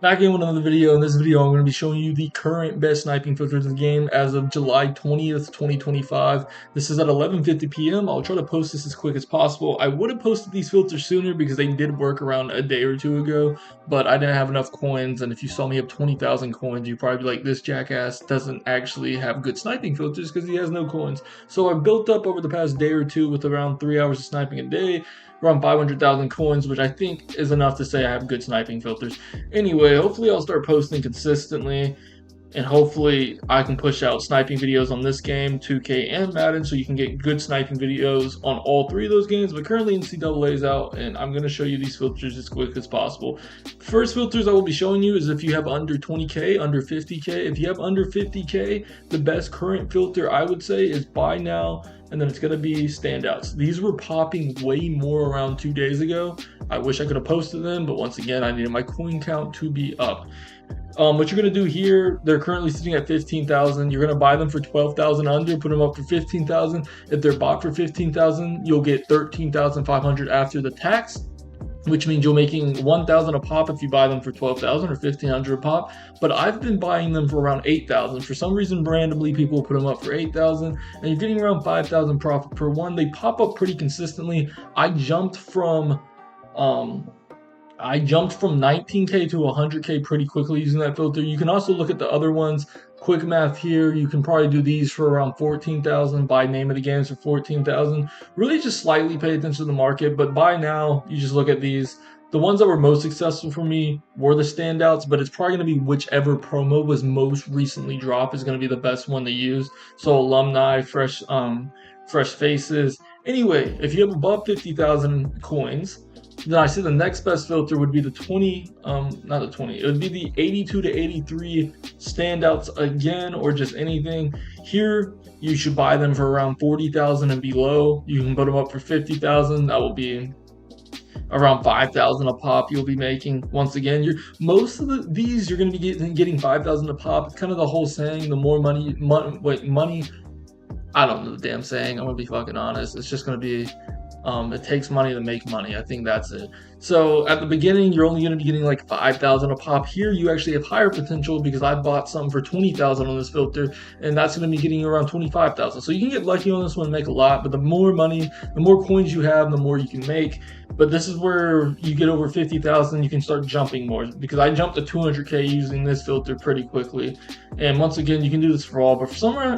Back in with another video. In this video, I'm going to be showing you the current best sniping filters in the game as of July 20th, 2025. This is at 11:50 p.m. I'll try to post this as quick as possible. I would have posted these filters sooner because they did work around a day or two ago, but I didn't have enough coins, and if you saw me have 20,000 coins, you'd probably be like, this jackass doesn't actually have good sniping filters because he has no coins. So I built up over the past day or two with around 3 hours of sniping a day, around 500,000 coins, which I think is enough to say I have good sniping filters. Anyway, hopefully I'll start posting consistently, and hopefully I can push out sniping videos on this game, 2K and Madden, so you can get good sniping videos on all three of those games. But currently NCAA is out, and I'm going to show you these filters as quick as possible. First filters I will be showing you is if you have under 20K, under 50K. If you have under 50K, the best current filter I would say is buy now, and then it's going to be standouts. These were popping way more around 2 days ago. I wish I could have posted them, but once again, I needed my coin count to be up. What you're going to do here, they're currently sitting at 15,000. You're going to buy them for 12,000 under, put them up for 15,000. If they're bought for 15,000, you'll get 13,500 after the tax, which means you're making 1,000 a pop if you buy them for 12,000 or 1,500 a pop. But I've been buying them for around 8,000. For some reason, randomly, people put them up for 8,000, and you're getting around 5,000 profit per one. They pop up pretty consistently. I jumped from 19K to 100K pretty quickly using that filter. You can also look at the other ones. Quick math here, you can probably do these for around 14,000. Buy name of the games for 14,000. Really just slightly pay attention to the market, but buy now, you just look at these. The ones that were most successful for me were the standouts, but it's probably going to be whichever promo was most recently dropped is going to be the best one to use. So alumni, fresh faces. Anyway, if you have above 50,000 coins, then I see the next best filter would be the 20, not the 20, it would be the 82 to 83 standouts again, or just anything. Here, you should buy them for around 40,000 and below. You can put them up for 50,000. That will be around 5,000 a pop you'll be making. Once again, most of these you're going to be getting 5,000 a pop. It's kind of the whole saying, the more money, I don't know the damn saying. I'm going to be fucking honest. It's just going to be, it takes money to make money. I think that's it. So at the beginning, you're only going to be getting like 5,000 a pop. Here, you actually have higher potential because I bought some for 20,000 on this filter, and that's going to be getting around 25,000. So you can get lucky on this one and make a lot, but the more money, the more coins you have, the more you can make. But this is where you get over 50,000, you can start jumping more, because I jumped to 200K using this filter pretty quickly. And once again, you can do this for all, but for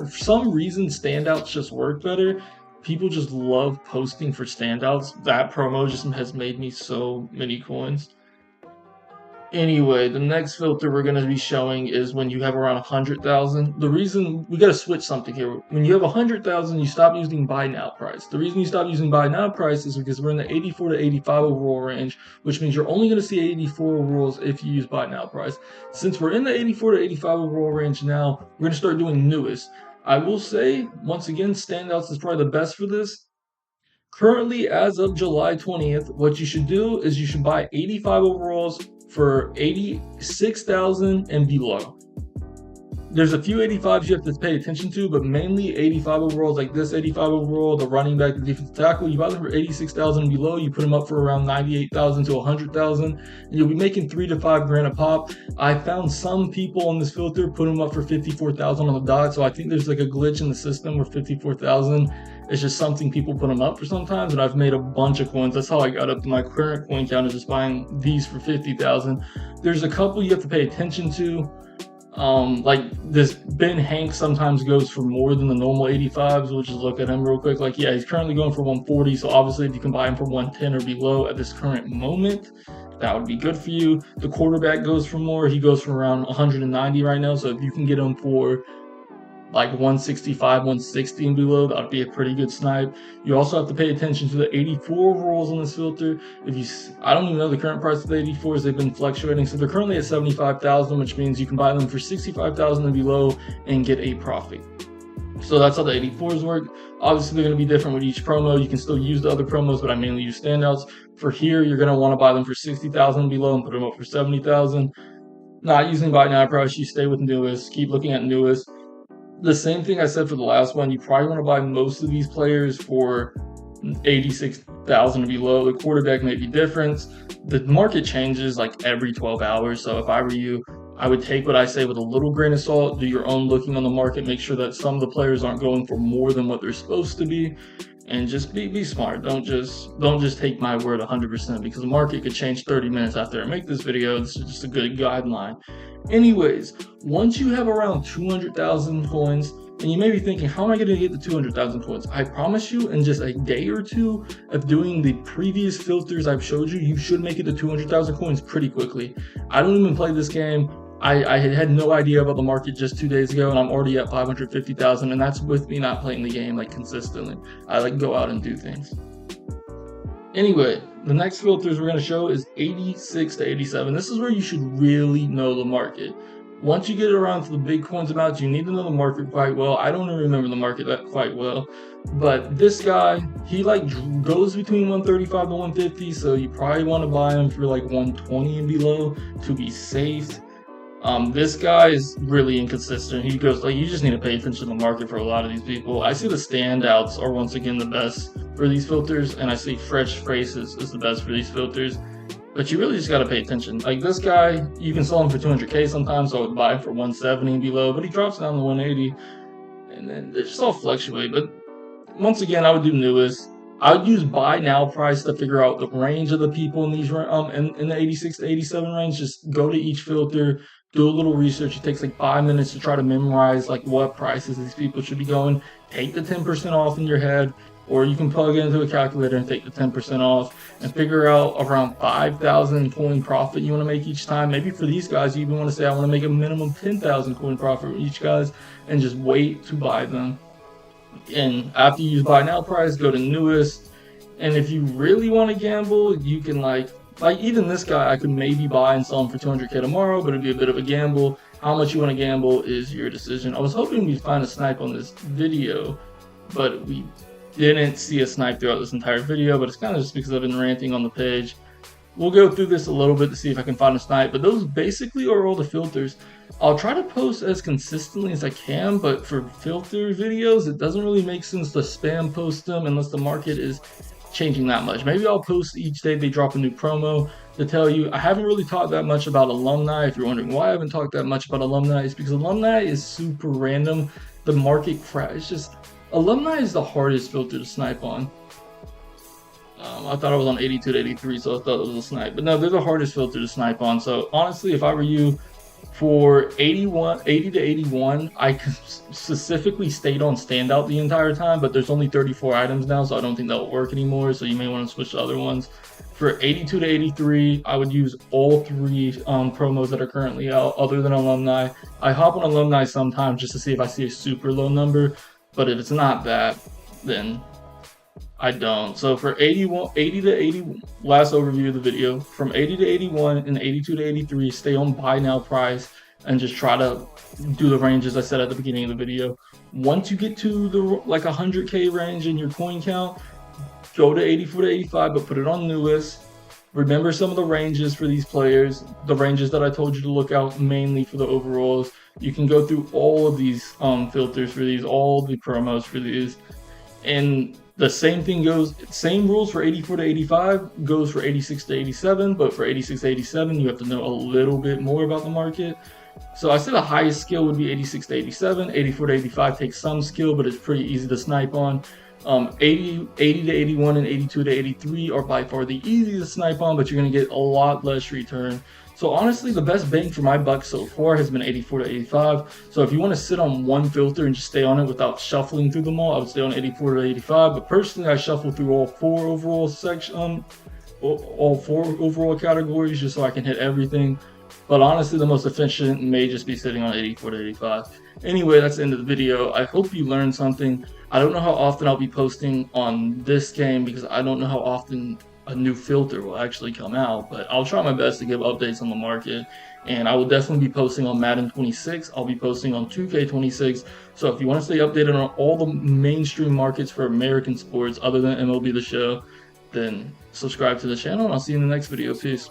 some reason, standouts just work better. People just love posting for standouts. That promo just has made me so many coins. Anyway, the next filter we're going to be showing is when you have around 100,000. The reason, we got to switch something here. When you have 100,000, you stop using buy now price. The reason you stop using buy now price is because we're in the 84 to 85 overall range, which means you're only going to see 84 overalls if you use buy now price. Since we're in the 84 to 85 overall range now, we're going to start doing newest. I will say, once again, standouts is probably the best for this. Currently, as of July 20th, what you should do is you should buy 85 overalls for 86,000 and below. There's a few 85s you have to pay attention to, but mainly 85 overalls, like this 85 overall, the running back, the defensive tackle. You buy them for 86,000 and below. You put them up for around 98,000 to 100,000, and you'll be making 3 to 5 grand a pop. I found some people on this filter put them up for 54,000 on the dot, so I think there's like a glitch in the system where 54,000 is just something people put them up for sometimes, and I've made a bunch of coins. That's how I got up to my current coin count, is just buying these for 50,000. There's a couple you have to pay attention to. Like this Ben Hank sometimes goes for more than the normal 85s. We'll just look at him real quick. Like, yeah, he's currently going for 140. So obviously if you can buy him for 110 or below at this current moment, that would be good for you. The quarterback goes for more. He goes for around 190 right now. So if you can get him for like 165, 160 and below, that would be a pretty good snipe. You also have to pay attention to the 84 overalls on this filter. I don't even know the current price of the 84s. They've been fluctuating. So they're currently at 75,000, which means you can buy them for 65,000 and below and get a profit. So that's how the 84s work. Obviously, they're going to be different with each promo. You can still use the other promos, but I mainly use standouts. For here, you're going to want to buy them for 60,000 and below and put them up for 70,000. Not using buy now price. You stay with newest. Keep looking at newest. The same thing I said for the last one. You probably want to buy most of these players for 86,000 to be low. The quarterback may be different. The market changes like every 12 hours. So if I were you, I would take what I say with a little grain of salt, do your own looking on the market, make sure that some of the players aren't going for more than what they're supposed to be, and just be smart. Don't just take my word 100%, because the market could change 30 minutes after I make this video. This is just a good guideline. Anyways, once you have around 200,000 coins, and you may be thinking, how am I going to get the 200,000 coins? I promise you, in just a day or two of doing the previous filters I've showed you, you should make it to 200,000 coins pretty quickly. I don't even play this game. I had no idea about the market just 2 days ago, and I'm already at 550,000, and that's with me not playing the game like consistently. I like go out and do things. Anyway, the next filters we're going to show is 86 to 87. This is where you should really know the market. Once you get around to the big coins amounts, you need to know the market quite well. I don't remember the market that quite well, but this guy, he like goes between 135 to 150, so you probably want to buy him for like 120 and below to be safe. This guy is really inconsistent. He goes like, you just need to pay attention to the market for a lot of these people. I see the standouts are once again the best for these filters, and I see fresh faces is the best for these filters. But you really just got to pay attention. Like this guy, you can sell him for 200K sometimes, so I would buy him for 170 and below, but he drops down to 180, and then they just all fluctuate. But once again, I would do newest. I would use buy now price to figure out the range of the people in these in the 86 to 87 range. Just go to each filter, do a little research. It takes like 5 minutes to try to memorize like what prices these people should be going. Take the 10% off in your head, or you can plug it into a calculator and take the 10% off and figure out around 5,000 coin profit you want to make each time. Maybe for these guys, you even want to say, I want to make a minimum 10,000 coin profit for each guys, and just wait to buy them. And after you use buy now price, go to newest. And if you really want to gamble, you can like even this guy, I could maybe buy and sell him for 200K tomorrow, but it'd be a bit of a gamble. How much you want to gamble is your decision. I was hoping we'd find a snipe on this video, but we didn't see a snipe throughout this entire video, but it's kind of just because I've been ranting on the page. We'll go through this a little bit to see if I can find a snipe, but those basically are all the filters. I'll try to post as consistently as I can, but for filter videos, it doesn't really make sense to spam post them unless the market is changing that much. Maybe I'll post each day they drop a new promo to tell you. I haven't really talked that much about alumni. If you're wondering why I haven't talked that much about alumni, it's because alumni is super random. The market crash, it's just, alumni is the hardest filter to snipe on. I thought I was on 82 to 83, so I thought it was a snipe. But no, they're the hardest filter to snipe on. So honestly, if I were you, for 80 to 81, I specifically stayed on standout the entire time, but there's only 34 items now, so I don't think that will work anymore. So you may want to switch to other ones. For 82 to 83, I would use all three promos that are currently out, other than alumni. I hop on alumni sometimes just to see if I see a super low number, but if it's not that, then I don't. So for 80 to 80, last overview of the video, from 80 to 81 and 82 to 83, stay on buy now price and just try to do the ranges I said at the beginning of the video. Once you get to the like 100K range in your coin count, go to 84 to 85, but put it on newest. Remember some of the ranges for these players, the ranges that I told you to look out mainly for the overalls. You can go through all of these filters for these, all the promos for these, and the same thing goes, same rules for 84 to 85 goes for 86 to 87, but for 86 to 87, you have to know a little bit more about the market. So I said the highest skill would be 86 to 87, 84 to 85 takes some skill, but it's pretty easy to snipe on. 80 to 81 and 82 to 83 are by far the easiest to snipe on, but you're going to get a lot less return. So honestly, the best bang for my buck so far has been 84 to 85. So if you want to sit on one filter and just stay on it without shuffling through them all, I would stay on 84 to 85. But personally, I shuffle through all four overall categories just so I can hit everything. But honestly, the most efficient may just be sitting on 84 to 85. Anyway, that's the end of the video. I hope you learned something. I don't know how often I'll be posting on this game because I don't know how often a new filter will actually come out, but I'll try my best to give updates on the market, and I will definitely be posting on Madden 26. I'll be posting on 2K26. So if you want to stay updated on all the mainstream markets for American sports other than MLB The Show, then subscribe to the channel, and I'll see you in the next video. Peace.